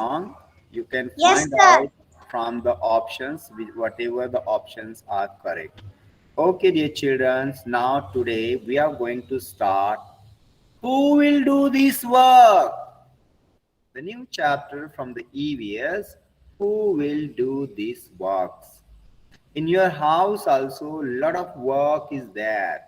wrong, you can Yes, find sir. out from the options, whatever the options are correct. Okay, dear children, now today we are going to start. Who will do this work? The new chapter from the EVS. Who will do these works? In your house also, lot of work is there.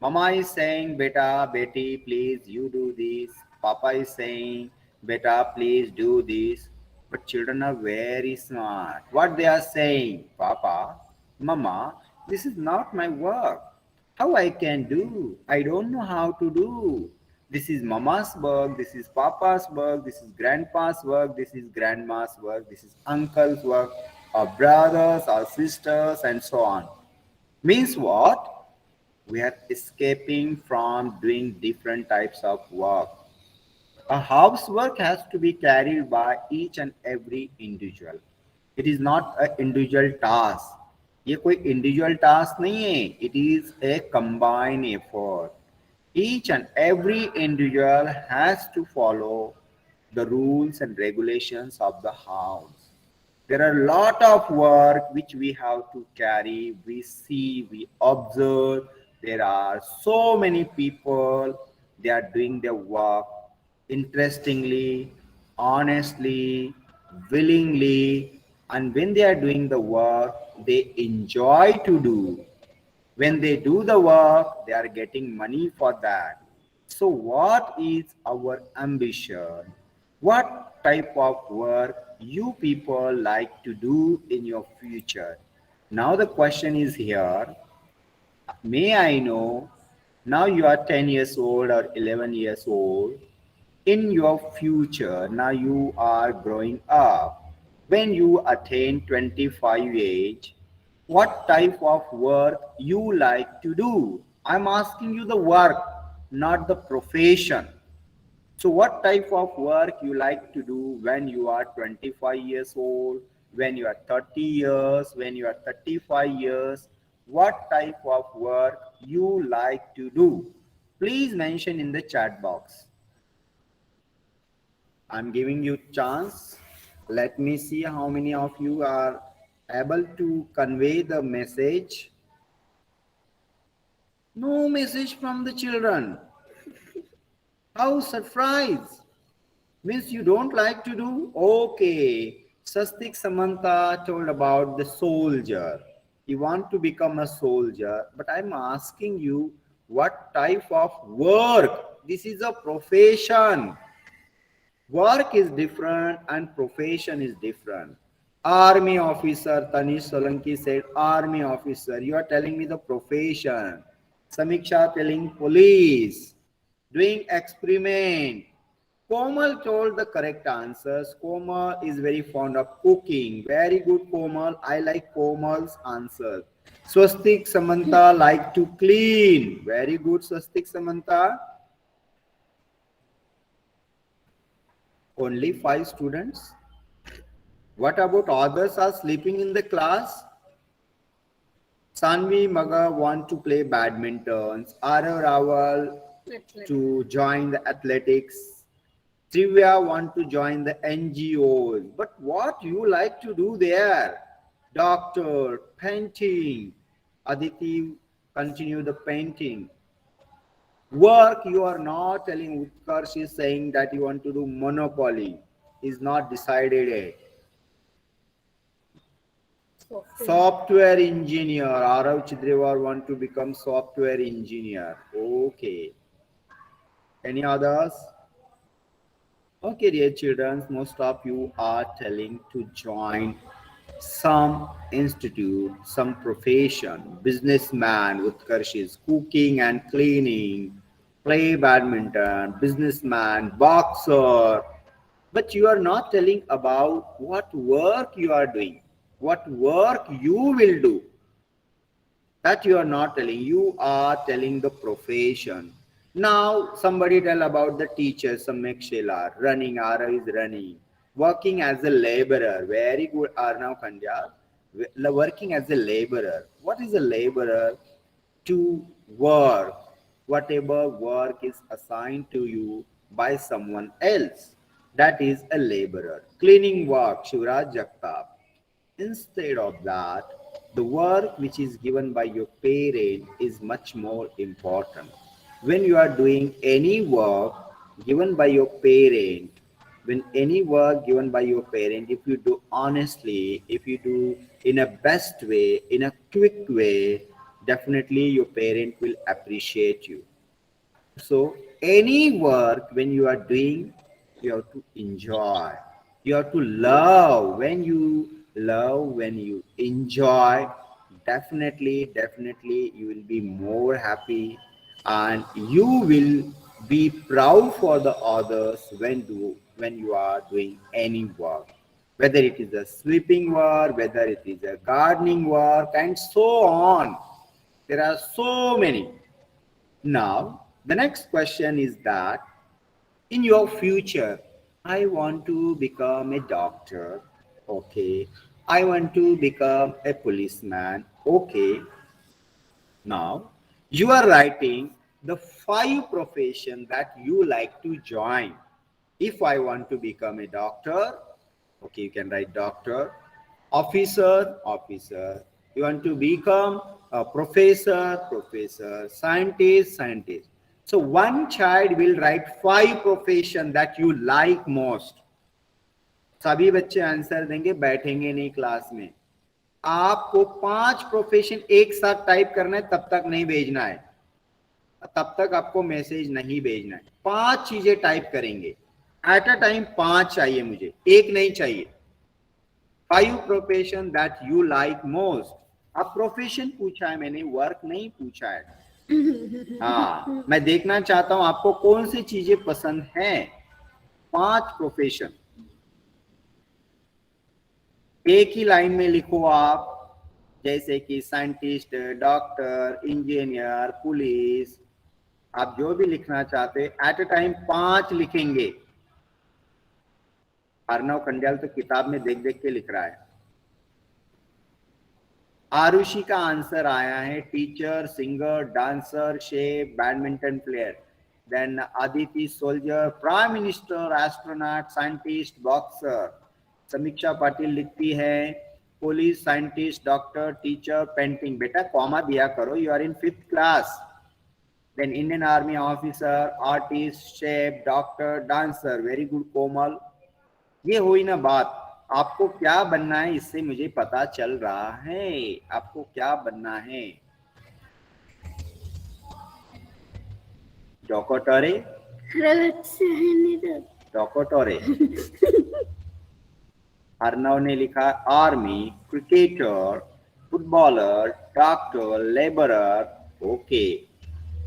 Mama is saying, Beta, Betty, please you do this. Papa is saying, Beta, please do this. But children are very smart. What they are saying, Papa, Mama, this is not my work. How I can do? I don't know how to do. This is Mama's work, this is Papa's work, this is Grandpa's work, this is Grandma's work, this is Uncle's work, our brothers, our sisters, and so on. Means what? We are escaping from doing different types of work. A housework has to be carried by each and every individual. It is not an individual task. ये कोई individual task नहीं है. It is a combined effort. Each and every individual has to follow the rules and regulations of the house. There are a lot of work which we have to carry. We see, we observe. There are so many people, they are doing their work interestingly, honestly, willingly, and when they are doing the work, they enjoy to do. When they do the work, they are getting money for that. So, what is our ambition? What type of work you people like to do in your future? Now, the question is here. May I know, now you are 10 years old or 11 years old, in your future, now you are growing up. When you attain 25 age, what type of work you like to do? I'm asking you the work, not the profession. So what type of work you like to do when you are 25 years old, when you are 30 years, when you are 35 years? What type of work you like to do? Please mention in the chat box. I'm giving you chance. Let me see how many of you are able to convey the message. No message from the children. How surprise! Means you don't like to do? Okay. Sastik Samantha told about the soldier. You want to become a soldier, but I'm asking you what type of work? This is a profession. Work is different and profession is different. Army officer, Tanish Solanki said, Army officer. You are telling me the profession. Samiksha telling police. Doing experiment. Komal told the correct answers. Komal is very fond of cooking. Very good, Komal. I like Komal's answer. Swastik Samantha like to clean. Very good, Swastik Samantha. Only 5 students. What about others are sleeping in the class? Sanvi Maga want to play badminton. Arav Rawal to join the athletics. Trivia want to join the NGOs. But what you like to do there? Doctor, painting. Aditi continue the painting. Work you are not telling. Utkarsh is saying that you want to do monopoly. Is not decided yet. Software engineer. Arav Chidrewar want to become software engineer. Okay. Any others? Okay, dear children, most of you are telling to join some institute, some profession. Businessman, Utkarsh is cooking and cleaning, play badminton, businessman, boxer. But you are not telling about what work you are doing, what work you will do. That you are not telling. You are telling the profession. Now somebody tell about the teacher, Samyak Shelar, running, Ara is running, working as a laborer. Very good, Arnav Kandya. Working as a laborer. What is a laborer? To work, whatever work is assigned to you by someone else. that is a laborer. Cleaning work, Shivraj Jagtap. Instead of that, the work which is given by your parent is much more important. When you are doing any work given by your parent, when any work given by your parent, if you do honestly, if you do in a best way, in a quick way, definitely your parent will appreciate you. So any work when you are doing, you have to enjoy. You have to love. When you love, when you enjoy, definitely you will be more happy, and you will be proud for the others when you are doing any work. Whether it is a sweeping work, whether it is a gardening work, and so on. There are so many. Now, the next question is that in your future, I want to become a doctor. Okay. I want to become a policeman. Okay. Now, you are writing the 5 professions that you like to join. If I want to become a doctor, okay, you can write doctor, officer. You want to become a professor, scientist. So one child will write 5 professions that you like most. सभी बच्चे answer देंगे, बैठेंगे नहीं class में. आपको 5 profession एक साथ type करना है, तब तक नहीं भेजना है, तब तक आपको मैसेज नहीं भेजना है. 5 चीजें टाइप करेंगे एट अ टाइम. 5 चाहिए मुझे, एक नहीं चाहिए. 5 profession that you like most. अब प्रोफेशन पूछा है मैंने, वर्क नहीं पूछा है. हाँ, मैं देखना चाहता हूं आपको कौन सी चीजें पसंद हैं. 5 प्रोफेशन एक ही लाइन में लिखो आप, जैसे कि साइंटिस्ट, डॉक्टर, इंजीनियर, पुलिस. आप जो भी लिखना चाहते एट अ टाइम 5 लिखेंगे. अर्णव कंडियाल तो किताब में देख देख के लिख रहा है. आरुषि का आंसर आया है teacher, singer, dancer, chef, badminton player. Then Aditi soldier, prime minister, astronaut, scientist, boxer. Samiksha Patil लिखती है police, scientist, doctor, teacher, painting. बेटा कॉमा दिया करो, you are in 5th class. Then Indian army officer, artist, chef, doctor, dancer. Very good Komal. ये हुई ना बात. आपको क्या बनना है इससे मुझे पता चल रहा है. आपको क्या बनना है? डॉक्टरे, डॉक्टरे. अर्णव ने लिखा army, cricketer, footballer, doctor, labourer. Okay.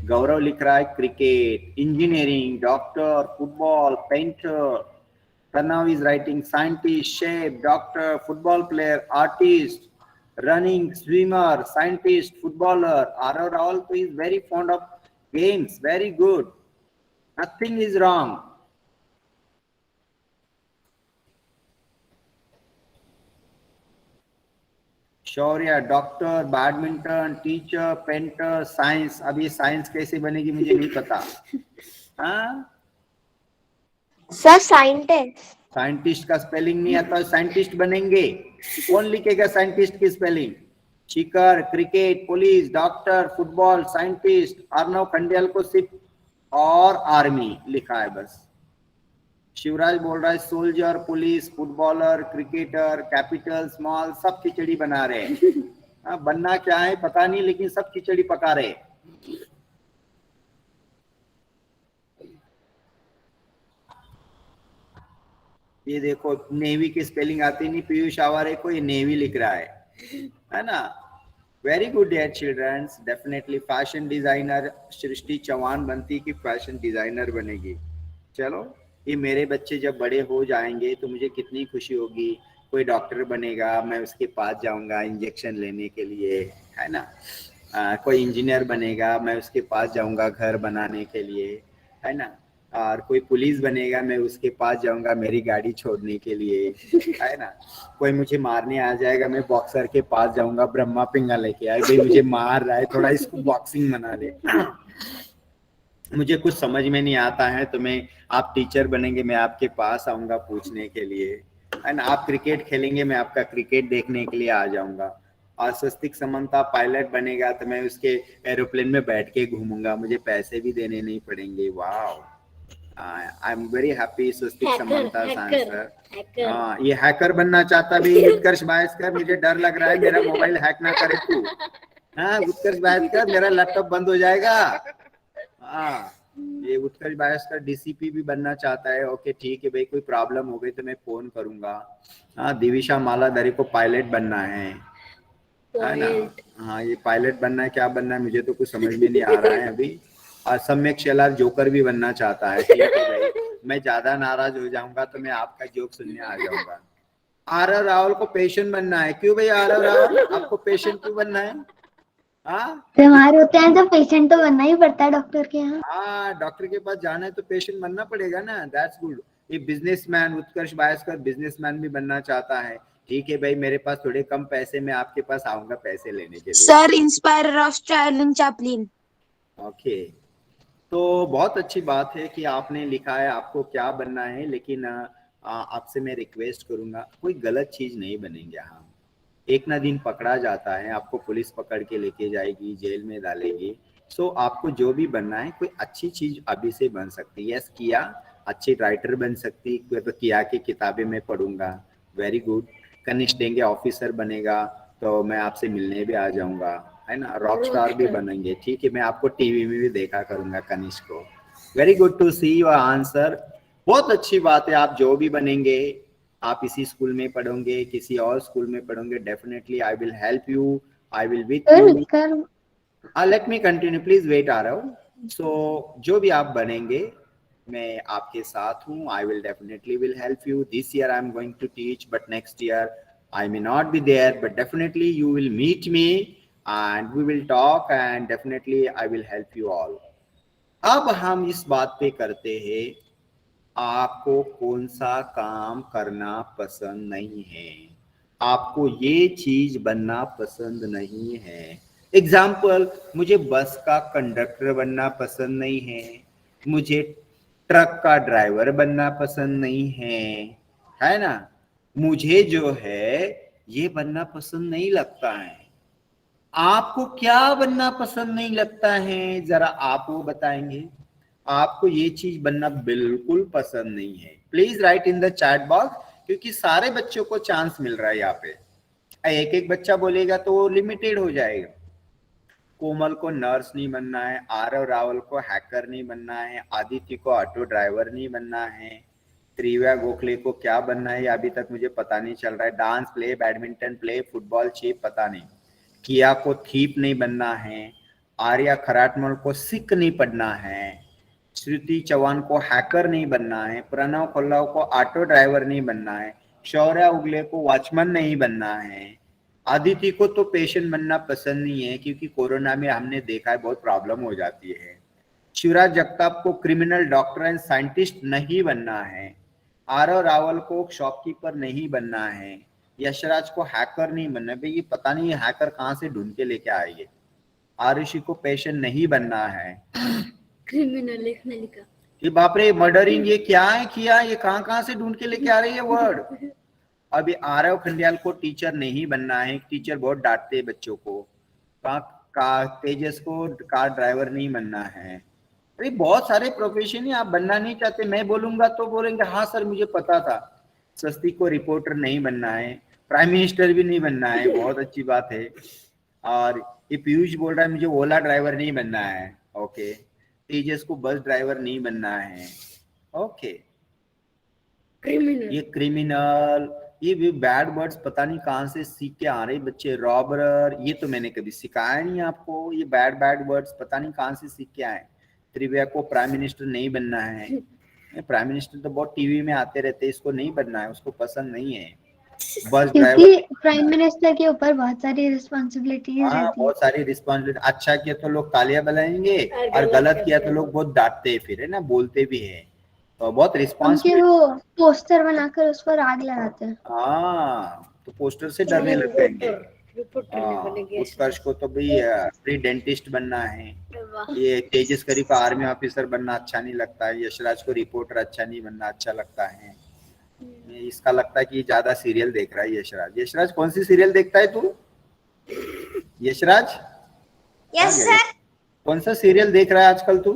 Gaurav लिख रहा है cricket, engineering, doctor, football, painter. Pranav is writing scientist, chef, doctor, football player, artist, running, swimmer, scientist, footballer. Are all is very fond of games. Very good. Nothing is wrong. Shaurya, doctor, badminton, teacher, painter, science. अब ये science कैसे बनेगी मुझे नहीं पता. हाँ, sir scientist. Scientist का spelling नहीं आता, साइंटिस्ट बनेंगे. कौन लिखेगा साइंटिस्ट की spelling? Shikhar, cricket, police, doctor, football, scientist. Arnav Khandiyal को सिर्फ और आर्मी लिखा है बस. शिवराज बोल रहा है soldier, police, footballer, cricketer, capital, small. सब खिचड़ी बना रहे हैं. बनना क्या है पता नहीं, लेकिन सब खिचड़ी पका रहे. ये देखो नेवी की स्पेलिंग आती नहीं पीयूष आवारे को, ये नेवी लिख रहा है ना. Very good dear childrens. Definitely fashion designer Srishti Chauhan बनती कि फैशन डिजाइनर बनेगी. चलो, ये मेरे बच्चे जब बड़े हो जाएंगे तो मुझे कितनी खुशी होगी. कोई डॉक्टर बनेगा, मैं उसके पास जाऊंगा इंजेक्शन लेने के लिए, है ना. कोई इंजीनियर बनेगा, मैं उसके पास जाऊंगा घर बनाने के लिए, है ना. और कोई पुलिस बनेगा, मैं उसके पास जाऊंगा मेरी गाड़ी छोड़ने के लिए, है ना. कोई मुझे मारने आ जाएगा, मैं बॉक्सर के पास जाऊंगा, ब्रह्मा पिंगा लेके आए, भाई मुझे मार रहा है, थोड़ा इसको बॉक्सिंग बना ले. मुझे कुछ समझ में नहीं आता है तो मैं, आप टीचर बनेंगे मैं आपके पास आऊंगा पूछने के लिए, एंड आप क्रिकेट खेलेंगे मैं आपका क्रिकेट देखने के लिए आ जाऊंगा, और स्वस्तिक समंता पायलट बनेगा तो मैं उसके एरोप्लेन में बैठ के घूमूंगा, मुझे पैसे भी देने नहीं पड़ेंगे। वाह, I am very happy Swastik Samantha answer. हाँ, ये हैकर बनना चाहता भी उत्कर्ष भास्कर, मुझे डर लग रहा है मेरा मोबाइल हैक ना करे तू। हाँ उत्कर्ष भास्कर, मेरा लैपटॉप बंद हो जाएगा। हाँ, ये उत्कर्ष भास्कर डीसीपी भी बनना चाहता है। ओके ठीक है भाई, कोई प्रॉब्लम हो गई तो मैं फोन करूंगा। हाँ, दिविशा मालाधारी को पायलट बनना है ना। हाँ, ये पायलट बनना है, क्या बनना है मुझे तो कुछ समझ में नहीं आ रहा है अभी। और सम्यक शेलार जोकर भी बनना चाहता है। ठीक है भाई, मैं ज्यादा नाराज हो जाऊंगा तो मैं आपका जोक सुनने आ जाऊंगा। आरव रावल को पेशेंट बनना है। क्यों भाई आरव रावल, आपको पेशेंट क्यों बनना है? हाँ, बीमार होते हैं तो पेशेंट तो बनना ही पड़ता है डॉक्टर के यहाँ। हाँ, डॉक्टर के पास जाना है तो पेशेंट बनना पड़ेगा ना। That's good. ये बिजनेसमैन उत्कर्ष भास्कर बिजनेसमैन भी बनना चाहता है। ठीक है भाई, मेरे पास थोड़े कम पैसे, मैं आपके पास आऊंगा पैसे लेने के लिए। Sir, inspirer of Charlie Chaplin. Okay, तो बहुत अच्छी बात है कि आपने लिखा है आपको क्या बनना है, लेकिन आपसे मैं रिक्वेस्ट करूंगा कोई गलत चीज नहीं बनेंगे हम। एक ना दिन पकड़ा जाता है, आपको पुलिस पकड़ के लेके जाएगी, जेल में डालेगी। सो आपको जो भी बनना है कोई अच्छी चीज अभी से बन सकती है। यस किया, अच्छी राइटर बन सकती, तो किया की किताबें मैं पढ़ूंगा। Very good. कनिष्ठ देंगे ऑफिसर बनेगा तो मैं आपसे मिलने भी आ जाऊंगा, है ना। रॉक स्टार भी बनेंगे, ठीक है, मैं आपको टीवी में भी देखा करूंगा कनिष्ठ को। Very good to see your answer. बहुत अच्छी बात है, आप जो भी बनेंगे, आप इसी स्कूल में पढ़ोगे किसी और स्कूल में पढ़ोगे, definitely I will help you, I will with you. Let me continue, please wait आ रहा हूँ। सो जो भी आप बनेंगे मैं आपके साथ हूँ। I will definitely will help you. This year I am going to teach, but next year I may not be there, but definitely you will meet me and we will talk and definitely I will help you all. अब हम इस बात पे करते हैं, आपको कौन सा काम करना पसंद नहीं है, आपको ये चीज बनना पसंद नहीं है। एग्जाम्पल, मुझे बस का कंडक्टर बनना पसंद नहीं है, मुझे ट्रक का ड्राइवर बनना पसंद नहीं है ना। मुझे जो है ये बनना पसंद नहीं लगता है। आपको क्या बनना पसंद नहीं लगता है, जरा आप वो बताएंगे। आपको ये चीज बनना बिल्कुल पसंद नहीं है, please right in the chat box, क्योंकि सारे बच्चों को चांस मिल रहा है यहाँ पे। एक एक बच्चा बोलेगा तो वो लिमिटेड हो जाएगा। कोमल को नर्स नहीं बनना है, आरव रावल को हैकर नहीं बनना है, आदित्य को ऑटो ड्राइवर नहीं बनना है, त्रिव्या गोखले को क्या बनना है अभी तक मुझे पता नहीं चल रहा है, dance play, badminton play, football chief, पता नहीं। किया को थीप नहीं बनना है, आर्या खराटमल को सिख नहीं पढ़ना है, श्रुति चौहान को हैकर नहीं बनना है, प्रणव कोल्लाव को ऑटो ड्राइवर नहीं बनना है, शौर्या उगले को वॉचमैन नहीं बनना है, आदित्य को तो पेशेंट बनना पसंद नहीं है क्योंकि कोरोना में हमने देखा है बहुत प्रॉब्लम हो जाती है, शिवराज जगताप को क्रिमिनल डॉक्टर एंड साइंटिस्ट नहीं बनना है, आरव रावल को शॉपकीपर नहीं बनना है, यशराज को हैकर नहीं बनना है। भाई ये पता नहीं हैकर कहाँ से ढूंढ के लेके आएंगे। आरुषि को पेशेंट नहीं बनना है, क्रिमिनल लिखने लिखा। ये बाप रे, मर्डरिंग, ये क्या है किया, ये कहाँ से ढूंढ के लेके आ रही है वर्ड। अभी आरव खंडियाल को टीचर नहीं बनना है, टीचर बहुत डांटते हैं बच्चों को। तेजस को कार ड्राइवर नहीं बनना है। अरे बहुत सारे प्रोफेशन है, आप बनना नहीं चाहते, मैं बोलूंगा तो बोलेंगे हाँ सर मुझे पता था। स्वस्तिक को रिपोर्टर नहीं बनना है, प्राइम मिनिस्टर भी नहीं बनना है, बहुत अच्छी बात है। और ये पीयूष बोल रहा है मुझे ओला ड्राइवर नहीं बनना है। ओके, तेजस को बस ड्राइवर नहीं बनना है। ओके, क्रिमिनल, ये क्रिमिनल, ये भी बैड वर्ड्स पता नहीं कहाँ से सीख के आ रहे बच्चे। रॉबर, ये तो मैंने कभी सिखाया नहीं आपको, ये बैड वर्ड्स पता नहीं कहाँ से सीख के आए। त्रिव्या को प्राइम मिनिस्टर नहीं बनना है, प्राइम मिनिस्टर तो बहुत टीवी में आते रहते, इसको नहीं बनना है, उसको पसंद नहीं है। बस क्योंकि प्राइम मिनिस्टर के ऊपर बहुत सारी रिस्पॉन्सिबिलिटीज रहती है। बहुत सारी रिस्पॉन्सिबिलिटी, अच्छा किया तो लोग तालियां बजाएंगे और गलत किया तो लोग बहुत डांटते हैं, फिर है ना, बोलते भी है, तो बहुत रिस्पॉन्सिबिलिटी। वो पोस्टर बनाकर उस पर आग लगाते हैं। हाँ, तो पोस्टर से डरने लग जाएंगे। रिपोर्टर नहीं हाँ, बनेगी। उत्कर्ष को तो भाई प्री डेंटिस्ट बनना है। वाह। ये तेजस्करी को आर्मी ऑफिसर बनना अच्छा नहीं लगता है। यशराज को रिपोर्टर अच्छा नहीं बनना अच्छा लगता है। इसका लगता है कि ज्यादा सीरियल देख रहा है यशराज। यशराज कौन सी सीरियल देखता है तू? यशराज कहाँ यस गया? सर। कौन सा सीरियल देख रहा है आजकल तू?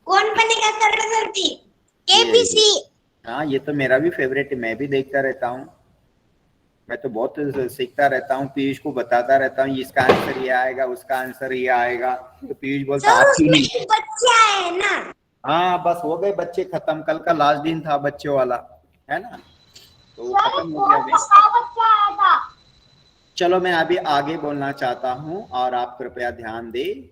कौन बनेगा करोड़पति? ये केबीसी। हाँ, ये तो मेरा भी फेवरेट है, मैं भी देखता रहता हूँ। मैं तो बहुत सीखता रहता हूँ, पीयूष को बताता रहता हूँ इसका आंसर ये आएगा, उसका आंसर ये आएगा, तो पीयूष बोलता सर आप क्यों उसमें नहीं? तो बच्चे आए ना। हाँ, बस हो गए बच्चे खत्म। कल का लास्ट दिन था बच्चों वाला, है ना, तो वो खत्म हो गया अभी। बच्चा आया था। चलो मैं अभी आगे बोलना चाहता हूँ और आप कृपया ध्यान दें।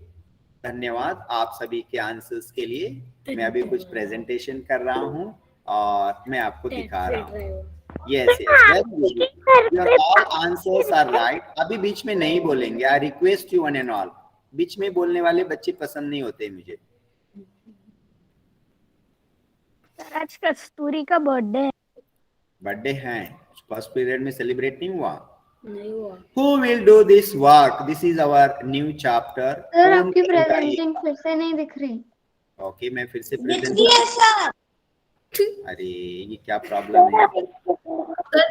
धन्यवाद आप सभी के आंसर्स के लिए। मैं अभी कुछ प्रेजेंटेशन कर रहा हूँ और मैं आपको दिखा रहा हूँ। Yes yes, very good, your all answers are right. अभी बीच में नहीं बोलेंगे, I request you one and all. बीच में बोलने वाले बच्चे पसंद नहीं होते मुझे। सर आज कस्तूरी का बर्थडे है। बर्थडे है, फर्स्ट पीरियड में सेलिब्रेट नहीं हुआ? नहीं हुआ। Who will do this work? This is our new chapter. Sir कौन आपकी करेगा ये? प्रेजेंटिंग फिर से नहीं दिख रही। ओके, मैं फिर से दिख प्रेजेंट। रही है सर। अरे ये क्या प्रॉब्लम है?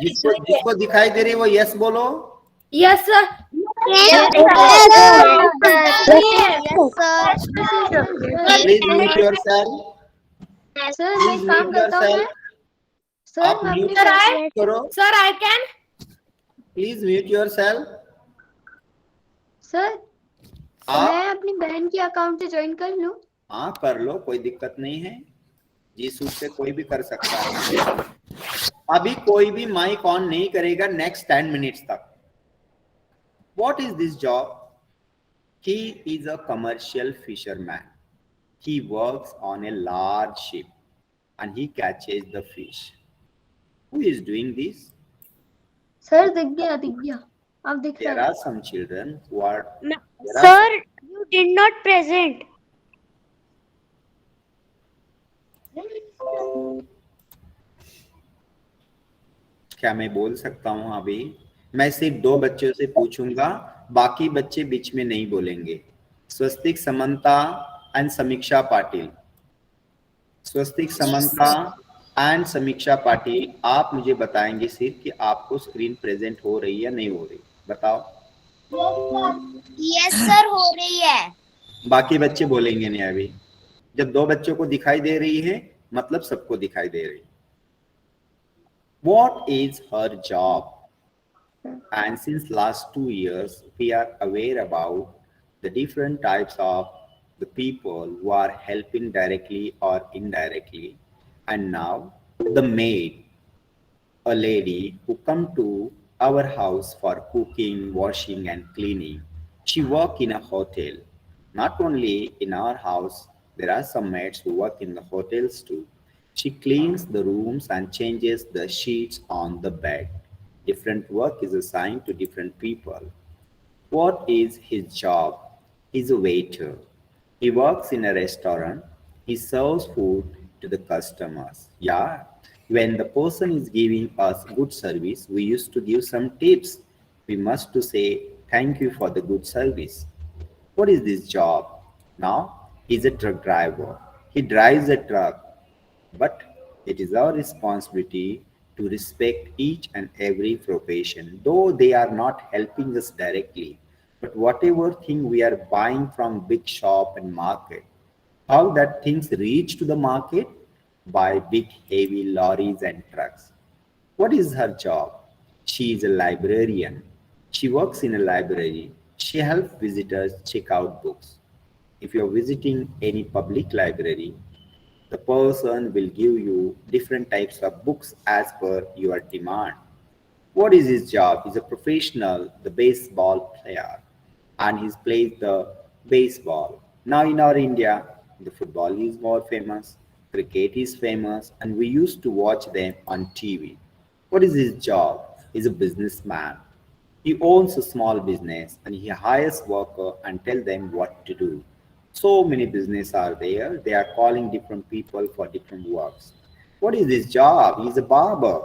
जिसको जिसको दिखाई दे रही है वो यस बोलो। Yes sir. Please mute yourself. Sir मैं प्लीज एक काम म्यूट करता हूँ। योरसेल्फ। सर आप मैं म्यूट अपनी करो। Sir I can. Please mute yourself. Sir आप मैं अपनी बहन की अकाउंट से ज्वाइन कर लूँ? हाँ कर लो, कोई दिक्कत नहीं है। जिस सूट से कोई भी कर सकता है। अभी कोई भी माइक ऑन नहीं करेगा नेक्स्ट 10 मिनट्स तक। What is this job? He is a commercial fisherman. He works on a large ship and he catches the fish. Who is doing this? Sir दिख गया अब दिख There रहा है। are some children who are. Sir you did not present. क्या मैं बोल सकता हूँ अभी? मैं सिर्फ 2 बच्चों से पूछूंगा, बाकी बच्चे बीच में नहीं बोलेंगे। स्वस्तिक, समंता एंड समीक्षा पाटिल। स्वस्तिक, समंता एंड समीक्षा पाटिल, आप मुझे बताएंगे सिर्फ कि आपको स्क्रीन प्रेजेंट हो रही है या नहीं हो रही, बताओ। यस सर हो रही है। बाकी बच्चे बोलेंगे नहीं अभी। जब 2 बच्चों को दिखाई दे रही है मतलब सबको दिखाई दे रही है। What is her job? And since last 2 years, we are aware about the different types of the people who are helping directly or indirectly. And now the maid, a lady who come to our house for cooking, washing and cleaning. She work in a hotel. Not only in our house, there are some maids who work in the hotels too. She cleans the rooms and changes the sheets on the bed. Different work is assigned to different people. What is his job? He's a waiter. He works in a restaurant. He serves food to the customers. Yeah. When the person is giving us good service, we used to give some tips. We must to say thank you for the good service. What is this job? Now he's a truck driver. He drives a truck, but it is our responsibility to respect each and every profession, though they are not helping us directly. But whatever thing we are buying from big shop and market, how that things reach to the market? By big heavy lorries and trucks. What is her job? She is a librarian. She works in a library. She helps visitors check out books. If you're visiting any public library, the person will give you different types of books as per your demand. What is his job? He's a professional, the baseball player, and he plays the baseball. Now in our India, the football is more famous, cricket is famous, and we used to watch them on TV. What is his job? He's a businessman. He owns a small business and he hires worker and tell them what to do. So many business are there. They are calling different people for different works. What is his job? He's a barber.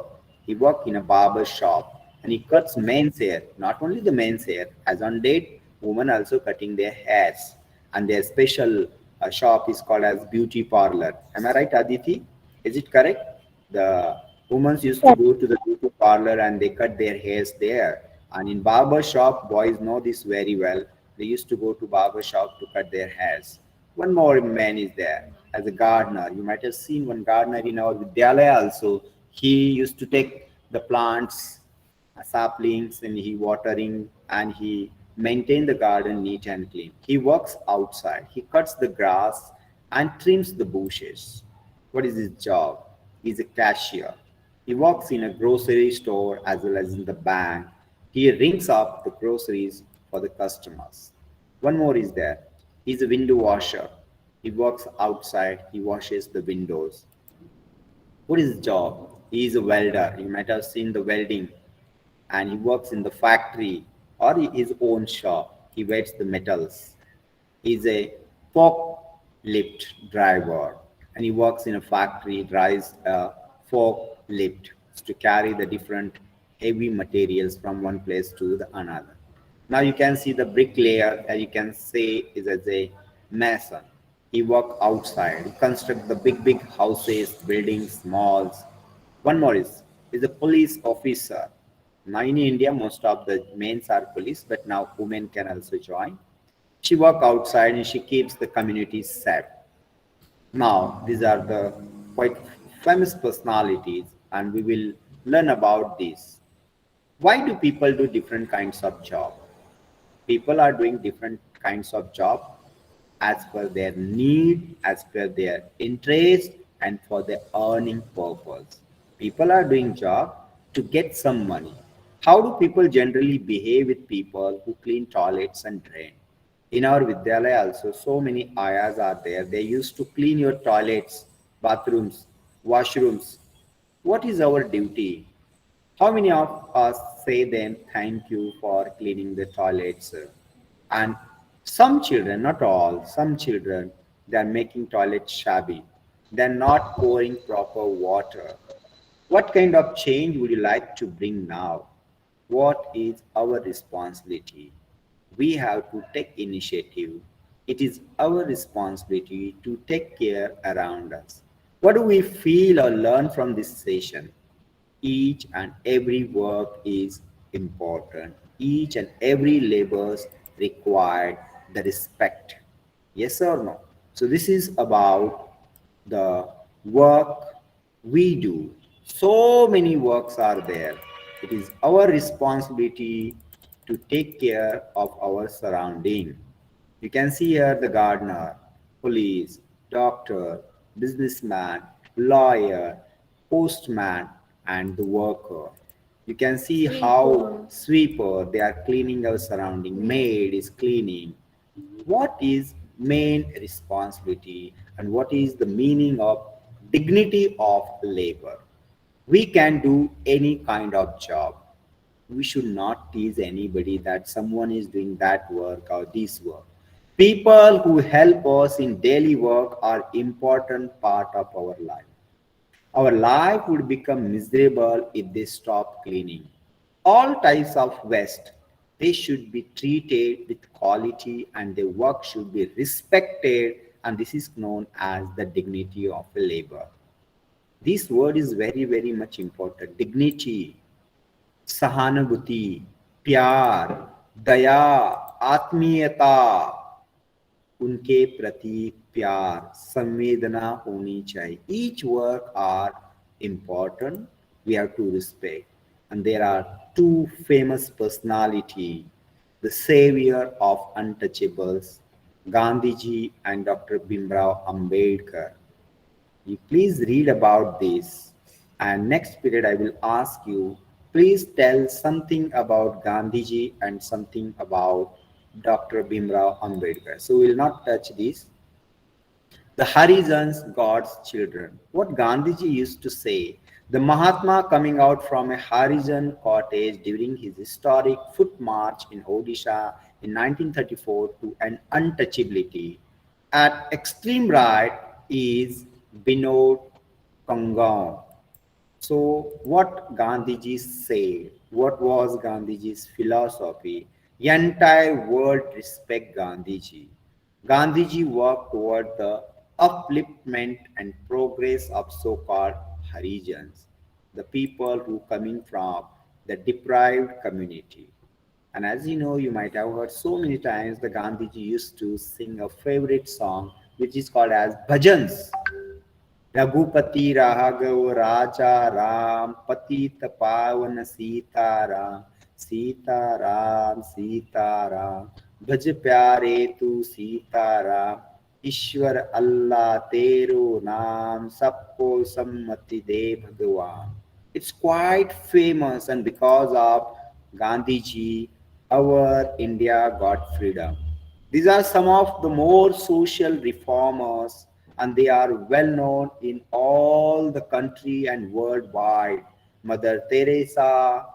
He work in a barber shop. and he cuts men's hair. Not only the men's hair, as on date, women also cutting their hairs, and their special shop is called as beauty parlor. Am I right, Aditi? Is it correct? The women used to Yes. go to the beauty parlor and they cut their hairs there. And in barber shop, boys know this very well. They used to go to barber shop to cut their hairs. One more man is there as a gardener. You might have seen one gardener in our Vidyalaya also. He used to take the plants, saplings, and he watering and he maintain the garden neat and clean. He works outside. He cuts the grass and trims the bushes. What is his job? He's a cashier. He works in a grocery store as well as in the bank. He rings up the groceries for the customers. One more is there. He's a window washer. He works outside. He washes the windows. What is his job? He is a welder. You might have seen the welding, and he works in the factory or his own shop. He wets the metals. He's a forklift driver, and he works in a factory, drives a forklift to carry the different heavy materials from one place to the another. Now you can see the bricklayer, as you can say, is as a mason. He work outside, he construct the big houses, buildings, malls. One more is a police officer. Now in India, most of the men are police, but now women can also join. She work outside and she keeps the community safe. Now these are the quite famous personalities, and we will learn about this. Why do people do different kinds of job? People are doing different kinds of job as per their need, as per their interest, and for their earning purpose. People are doing job to get some money. How do people generally behave with people who clean toilets and drain? In our Vidyalaya also, so many ayas are there. They used to clean your toilets, bathrooms, washrooms. What is our duty? How many of us say them thank you for cleaning the toilets? And some children, not all, some children, they are making toilets shabby. They're not pouring proper water. What kind of change would you like to bring now? What is our responsibility? We have to take initiative. It is our responsibility to take care around us. What do we feel or learn from this session? Each and every work is important. Each and every labors required the respect. Yes or no? So this is about the work we do. So many works are there. It is our responsibility to take care of our surrounding. You can see here the gardener, police, doctor, businessman, lawyer, postman, and the worker. You can see how sweeper, they are cleaning our surrounding, maid is cleaning. What is main responsibility and what is the meaning of dignity of labor? We can do any kind of job. We should not tease anybody that someone is doing that work or this work. People who help us in daily work are important part of our life. Our life would become miserable if they stop cleaning. All types of waste, they should be treated with quality and their work should be respected, and this is known as the dignity of labor. This word is very much important. Dignity, सहानुभूति, प्यार, दया, आत्मीयता, उनके प्रति प्यार, संवेदना होनी चाहिए. Each work are important. We have to respect. And there are two famous personality, the savior of untouchables, Gandhiji and Dr. Bhimrao Ambedkar. You please read about this. And next period, I will ask you, please tell something about Gandhiji and something about Dr. Bhimrao Ambedkar. So we will not touch this. The Harijans, God's children. What Gandhiji used to say, the Mahatma coming out from a Harijan cottage during his historic foot march in Odisha in 1934 to an untouchability. At extreme right is Binod Kangaon. So, what Gandhiji said, what was Gandhiji's philosophy? The entire world respect Gandhiji. Gandhiji worked toward the upliftment and progress of so-called Harijans, the people who coming from the deprived community. And as you know, you might have heard so many times the Gandhiji used to sing a favorite song which is called as bhajans. Raghupati Raghav राजा राम पतित पावन सीताराम सीताराम सीताराम भज प्यारे तू सीताराम ईश्वर अल्लाह तेरो नाम सबको सम्मति दे भगवान. It's quite famous, and because of Gandhi ji, our India got freedom. These are some of the more social reformers, and they are well known in all the country and worldwide. Mother Teresa,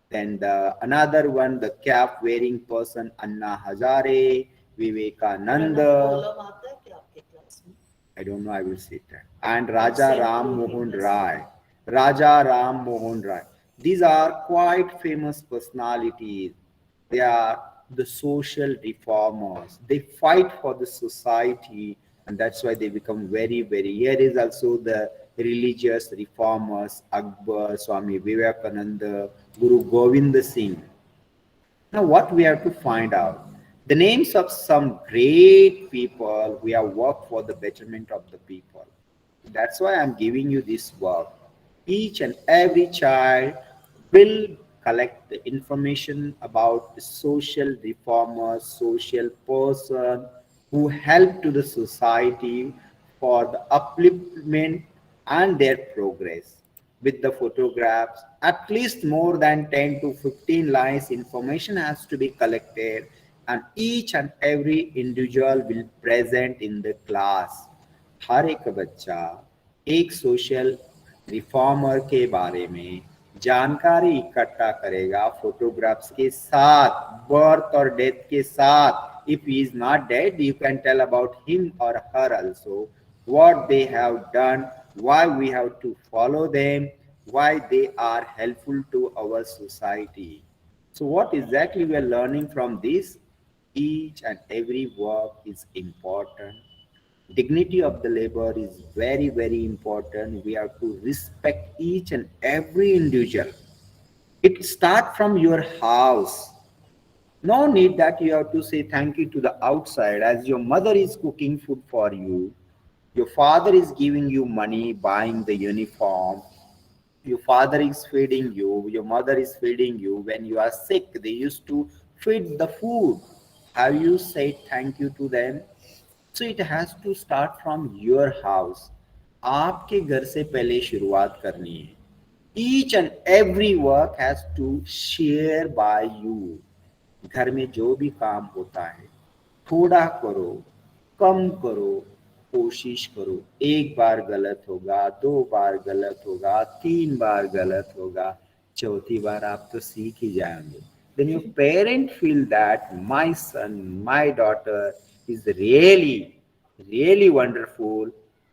then another one, the cap wearing person, Anna Hazare, Vivekananda. I don't know, I will say that. And Raja Ram Mohan Rai. Raja Ram Mohan Rai. These are quite famous personalities. They are the social reformers. They fight for the society, and that's why they become very, very. Here is also the religious reformers, Akbar, Swami Vivekananda, Guru Govind Singh. Now, what we have to find out, the names of some great people who have worked for the betterment of the people. That's why I'm giving you this work. Each and every child will collect the information about the social reformers, social person who help to the society for the upliftment and their progress. With the photographs, at least more than 10 to 15 lines information has to be collected, and each and every individual will present in the class. हर एक बच्चा एक social reformer के बारे में जानकारी इकट्ठा करेगा photographs के साथ, बर्थ और डेथ के साथ. If he is not dead, you can tell about him or her also, what they have done, why we have to follow them, why they are helpful to our society. So what exactly we are learning from this? Each and every work is important. Dignity of the labor is very, very important. We have to respect each and every individual. It starts from your house. No need that you have to say thank you to the outside, as your mother is cooking food for you, your father is giving you money, buying the uniform, your father is feeding you, your mother is feeding you. When you are sick, they used to feed the food. Have you said thank you to them? So it has to start from your house. आपके घर से पहले शुरुआत करनी है. Each and every work has to share by you. घर में जो भी काम होता है थोड़ा करो, कम करो, कोशिश करो. एक बार गलत होगा, दो बार गलत होगा, तीन बार गलत होगा, चौथी बार आप तो सीख ही जाएंगे. Then your parent feel that my son, my daughter is really, really wonderful.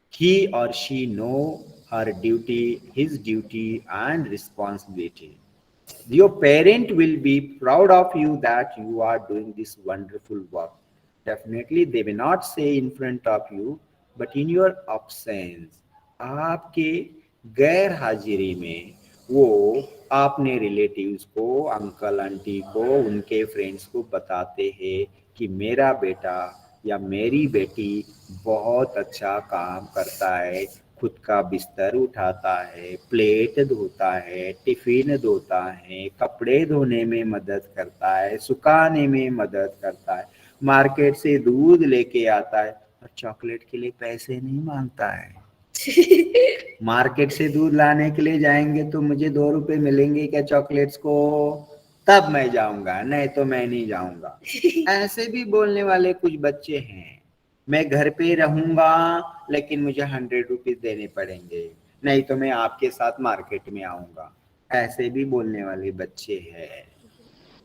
He or she know her duty, his duty and responsibility. Your parent will be proud of you that you are doing this wonderful work. Definitely they may not say in front of you, but in your absence, आपके गैर हाजिरी में वो अपने relatives को, uncle aunty को, उनके friends को बताते हैं कि मेरा बेटा या मेरी बेटी बहुत अच्छा काम करता है, खुद का बिस्तर उठाता है, प्लेट धोता है, टिफिन धोता है, कपड़े धोने में मदद करता है, सुखाने में मदद करता है, मार्केट से दूध लेके आता है और चॉकलेट के लिए पैसे नहीं मांगता है. मार्केट से दूध लाने के लिए जाएंगे तो मुझे 2 रुपए मिलेंगे क्या चॉकलेट्स को, तब मैं जाऊंगा, नहीं तो मैं नहीं जाऊंगा. ऐसे भी बोलने वाले कुछ बच्चे हैं. मैं घर पे रहूंगा लेकिन मुझे 100 रुपीज देने पड़ेंगे, नहीं तो मैं आपके साथ मार्केट में आऊंगा. ऐसे भी बोलने वाले बच्चे हैं.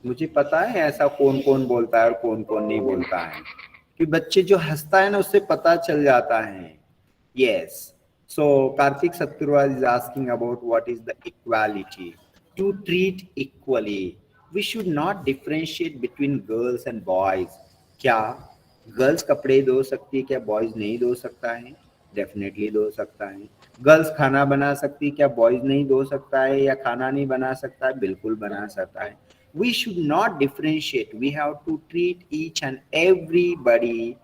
मुझे पता है ऐसा कौन कौन बोलता है और कौन कौन नहीं बोलता है, कि बच्चे जो हंसता है ना उससे पता चल जाता है. Yes. So Karthik Saturwa is asking about what is the equality. To treat equally, we should not differentiate between girls and boys. क्या गर्ल्स कपड़े धो सकती है, क्या बॉयज नहीं धो सकता है? डेफिनेटली धो सकता है। गर्ल्स खाना बना सकती है, क्या बॉयज नहीं धो सकता है या खाना नहीं बना सकता है? बिल्कुल बना सकता है। We should not differentiate. We have to treat each and everybody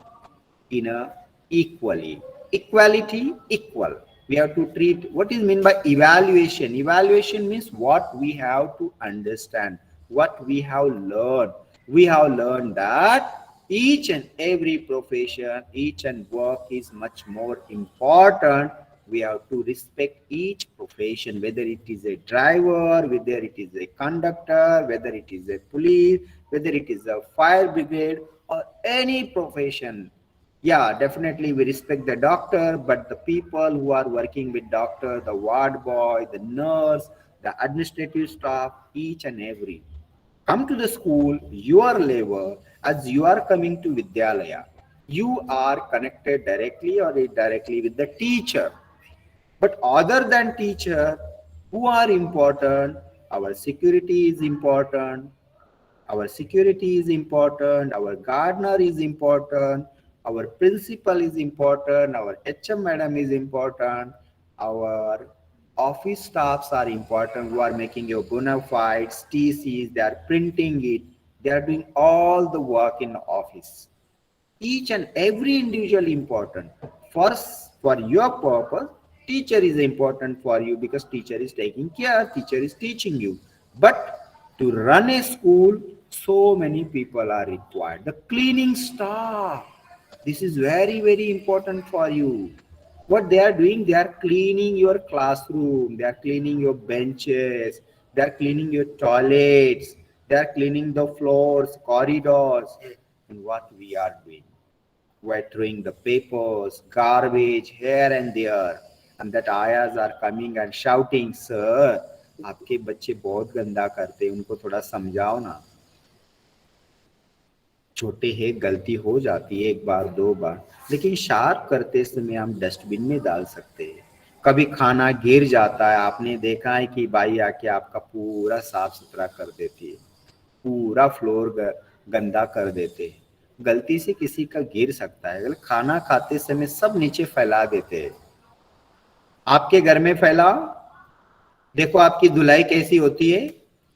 in a equally. Equality, equal. We have to treat. What is mean by evaluation? Evaluation means what we have to understand, what we have learned. We have learned that each and every profession, each and work is much more important. We have to respect each profession, whether it is a driver, whether it is a conductor, whether it is a police, whether it is a fire brigade, or any profession. Yeah, definitely we respect the doctor, but the people who are working with doctor, the ward boy, the nurse, the administrative staff, each and every. Come to the school, your level, as you are coming to Vidyalaya, you are connected directly or indirectly with the teacher. But other than teacher, who are important? Our security is important, our security is important, our gardener is important, our principal is important, our HM madam is important, our office staffs are important who are making your bona fides, TCs, they are printing it, they are doing all the work in the office. Each and every individual important. For your purpose, teacher is important for you because teacher is taking care, teacher is teaching you. But to run a school, so many people are required. The cleaning staff, this is very, very important for you. What they are doing, they are cleaning your classroom, they are cleaning your benches, they are cleaning your toilets, they are cleaning the floors, corridors. And what we are doing, we're throwing the papers, garbage here and there, and that ayahs are coming and shouting, sir, आपके बच्चे बहुत गंदा करते हैं, उनको थोड़ा समझाओ ना। छोटे हैं, गलती हो जाती है एक बार दो बार, लेकिन शार्प करते समय हम डस्टबिन में डाल सकते हैं। कभी खाना गिर जाता है, आपने देखा है कि बाई आके आपका पूरा साफ सुथरा कर देती है, पूरा फ्लोर गंदा कर देते हैं। गलती से किसी का गिर सकता है, अगर खाना खाते समय सब नीचे फैला देते हैं। आपके घर में फैलाओ, देखो आपकी धुलाई कैसी होती है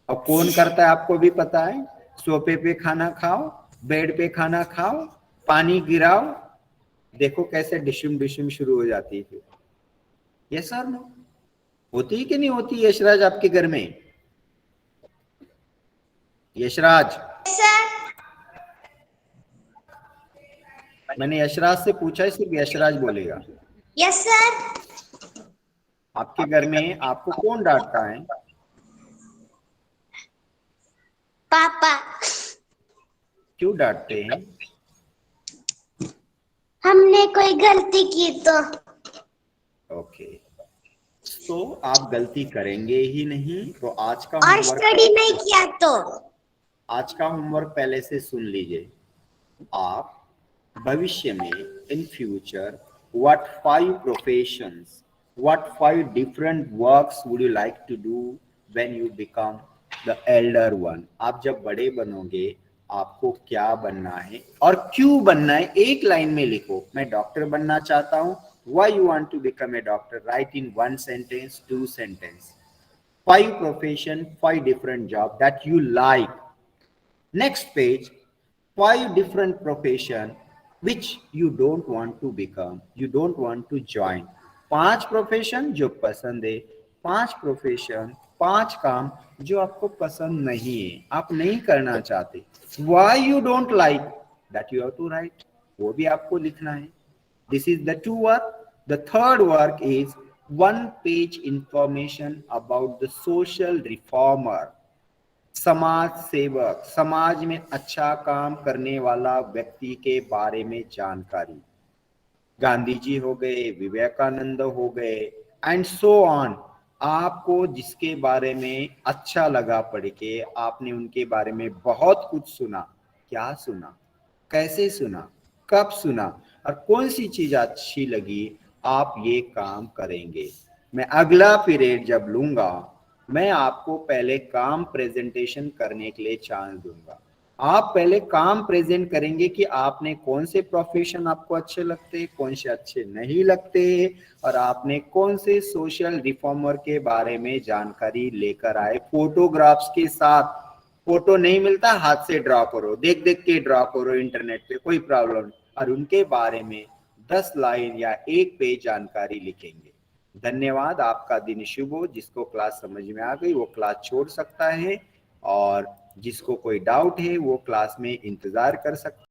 और कौन करता है आपको भी पता है। सोफे पे खाना खाओ, बेड पे खाना खाओ, पानी गिराओ, देखो कैसे डिशुम डिशुम शुरू हो जाती है। फिर ये सर नो होती है कि नहीं होती यशराज आपके घर में? यशराज, मैंने यशराज से पूछा है, सिर्फ यशराज बोलेगा। Yes sir. आपके घर में आपको कौन डांटता है? पापा। क्यों डांटते हैं? हमने कोई गलती की तो। ओके, तो आप गलती करेंगे ही नहीं, तो आज का और होमवर्क, स्टडी नहीं किया तो। आज का होमवर्क पहले से सुन लीजिए। आप भविष्य में in future what 5 professions, what 5 different works would you like to do when you become the elder one? आप जब बड़े बनोगे आपको क्या बनना है और क्यों बनना है, एक लाइन में लिखो। मैं डॉक्टर बनना चाहता हूँ। Why you want to become a doctor? Write in 1 sentence, 2 sentence. 5 profession, 5 different job that you like. Next page, 5 different profession which you don't want to become, you don't want to join. 5 profession जो पसंद है, 5 profession, 5 काम जो आपको पसंद नहीं है, आप नहीं करना चाहते। Why you don't like, that you have to write, वो भी आपको लिखना है। This is the 2 work. The third work is 1 page information about the social reformer. समाज सेवक, समाज में अच्छा काम करने वाला व्यक्ति के बारे में जानकारी। गांधी जी हो गए, विवेकानंद हो गए, एंड सो ऑन। आपको जिसके बारे में अच्छा लगा पढ़ के, आपने उनके बारे में बहुत कुछ सुना, क्या सुना, कैसे सुना, कब सुना और कौन सी चीज अच्छी लगी, आप ये काम करेंगे। मैं अगला पीरियड जब लूंगा, मैं आपको पहले काम प्रेजेंटेशन करने के लिए चांस दूंगा। आप पहले काम प्रेजेंट करेंगे कि आपने कौन से प्रोफेशन आपको अच्छे लगते, कौन से अच्छे नहीं लगते, और आपने कौन से सोशल रिफॉर्मर के बारे में जानकारी लेकर आए फोटोग्राफ्स के साथ। फोटो नहीं मिलता, हाथ से ड्रॉ करो, देख देख के ड्रॉ करो इंटरनेट पे, कोई प्रॉब्लम नहीं, और उनके बारे में 10 लाइन या 1 पेज जानकारी लिखेंगे। धन्यवाद, आपका दिन शुभ हो। जिसको क्लास समझ में आ गई वो क्लास छोड़ सकता है, और जिसको कोई डाउट है वो क्लास में इंतजार कर सकता है।